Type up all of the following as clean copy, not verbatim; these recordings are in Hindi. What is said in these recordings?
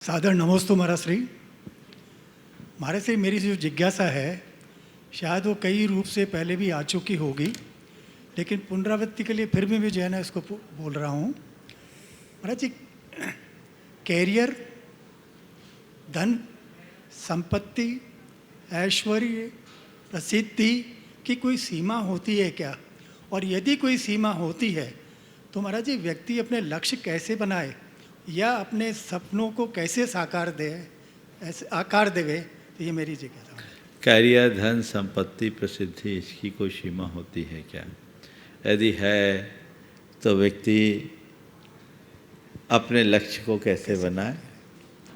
सादर नमोस्तु महाराज श्री। महाराज श्री, मेरी जो जिज्ञासा है शायद वो कई रूप से पहले भी आ चुकी होगी, लेकिन पुनरावृत्ति के लिए फिर भी मैं जो है ना इसको बोल रहा हूँ। महाराज जी, कैरियर, धन, संपत्ति, ऐश्वर्य, प्रसिद्धि की कोई सीमा होती है क्या? और यदि कोई सीमा होती है तो महाराज जी व्यक्ति अपने लक्ष्य कैसे बनाए या अपने सपनों को कैसे साकार दे, ऐसे आकार देवे? तो ये मेरी जिज्ञासा है। कैरियर, धन, संपत्ति, प्रसिद्धि, इसकी कोई सीमा होती है क्या? यदि है तो व्यक्ति अपने लक्ष्य को कैसे बनाए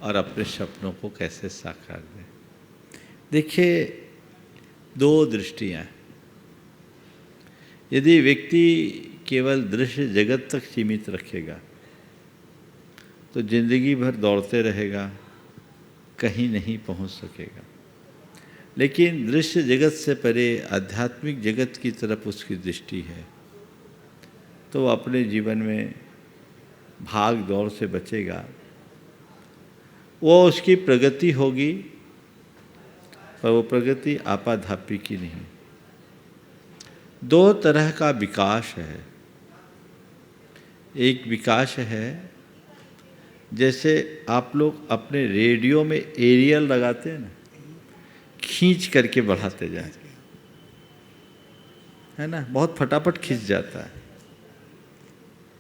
और अपने सपनों को कैसे साकार दे। देखिए, दो दृष्टियाँ। यदि व्यक्ति केवल दृश्य जगत तक सीमित रखेगा तो जिंदगी भर दौड़ते रहेगा, कहीं नहीं पहुंच सकेगा। लेकिन दृश्य जगत से परे आध्यात्मिक जगत की तरफ उसकी दृष्टि है तो वो अपने जीवन में भाग दौड़ से बचेगा। वो उसकी प्रगति होगी, पर वो प्रगति आपाधापी की नहीं। दो तरह का विकास है। एक विकास है जैसे आप लोग अपने रेडियो में एरियल लगाते हैं ना, खींच करके बढ़ाते जाए, है ना, बहुत फटाफट खींच जाता है,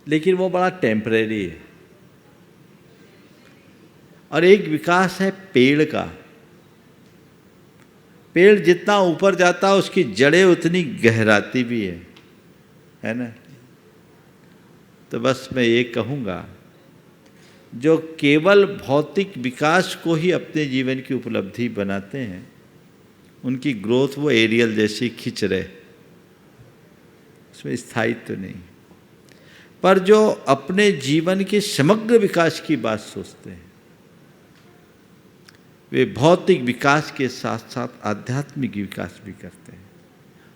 लेकिन वो बड़ा टेम्परेरी है। और एक विकास है पेड़ का। पेड़ जितना ऊपर जाता है उसकी जड़ें उतनी गहराती भी है ना। तो बस मैं ये कहूँगा, जो केवल भौतिक विकास को ही अपने जीवन की उपलब्धि बनाते हैं उनकी ग्रोथ वो एरियल जैसी खिंच रहे, उसमें स्थायित्व तो नहीं। पर जो अपने जीवन के समग्र विकास की बात सोचते हैं वे भौतिक विकास के साथ साथ आध्यात्मिक विकास भी करते हैं।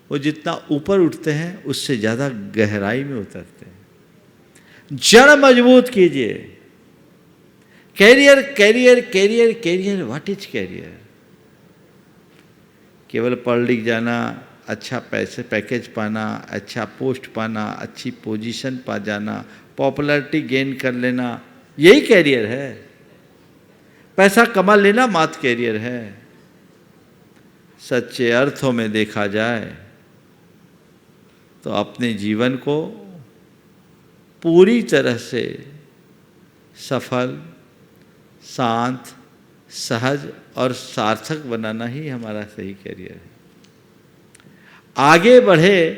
वो जितना ऊपर उठते हैं उससे ज़्यादा गहराई में उतरते हैं। जड़ मजबूत कीजिए। Career career career career, what is career? केवल पढ़ लिख जाना, अच्छा पैसे पैकेज पाना, अच्छा पोस्ट पाना, अच्छी पोजीशन पा जाना, पॉपुलैरिटी गेन कर लेना, यही कैरियर है। पैसा कमा लेना मात्र कैरियर है। सच्चे अर्थों में देखा जाए तो अपने जीवन को पूरी तरह से सफल, शांत, सहज और सार्थक बनाना ही हमारा सही कैरियर है। आगे बढ़े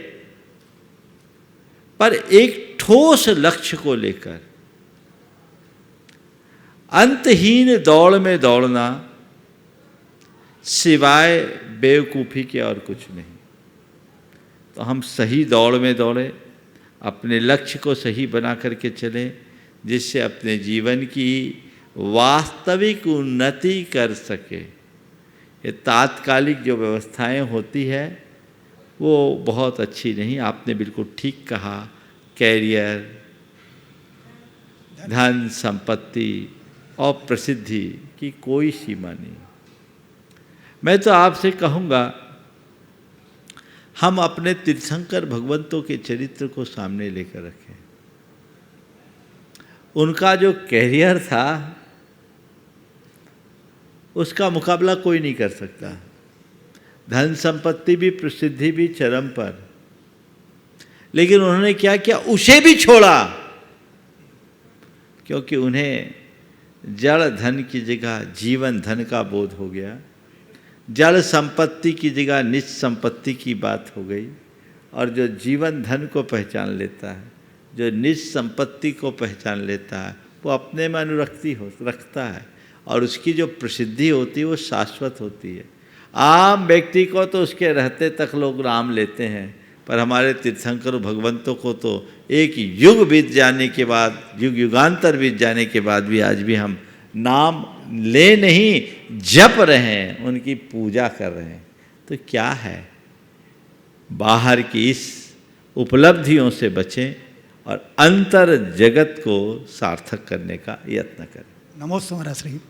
पर एक ठोस लक्ष्य को लेकर। अंतहीन दौड़ में दौड़ना सिवाय बेवकूफ़ी के और कुछ नहीं। तो हम सही दौड़ में दौड़े, अपने लक्ष्य को सही बना करके चलें, जिससे अपने जीवन की वास्तविक उन्नति कर सके। ये तात्कालिक जो व्यवस्थाएं होती है वो बहुत अच्छी नहीं। आपने बिल्कुल ठीक कहा, कैरियर, धन, संपत्ति और प्रसिद्धि की कोई सीमा नहीं। मैं तो आपसे कहूँगा, हम अपने तीर्थंकर भगवंतों के चरित्र को सामने लेकर रखें। उनका जो कैरियर था उसका मुकाबला कोई नहीं कर सकता। धन संपत्ति भी, प्रसिद्धि भी चरम पर, लेकिन उन्होंने क्या किया? उसे भी छोड़ा, क्योंकि उन्हें जड़ धन की जगह जीवन धन का बोध हो गया। जड़ संपत्ति की जगह निज संपत्ति की बात हो गई। और जो जीवन धन को पहचान लेता है, जो निज संपत्ति को पहचान लेता है, वो अपने में अनुरक्ति रखता है और उसकी जो प्रसिद्धि होती है वो शाश्वत होती है। आम व्यक्ति को तो उसके रहते तक लोग नाम लेते हैं, पर हमारे तीर्थंकर भगवंतों को तो एक युग बीत जाने के बाद, युग युगांतर बीत जाने के बाद भी आज भी हम नाम ले नहीं, जप रहे हैं, उनकी पूजा कर रहे हैं। तो क्या है, बाहर की इस उपलब्धियों से बचें और अंतर जगत को सार्थक करने का यत्न करें। नमो समरा श्री।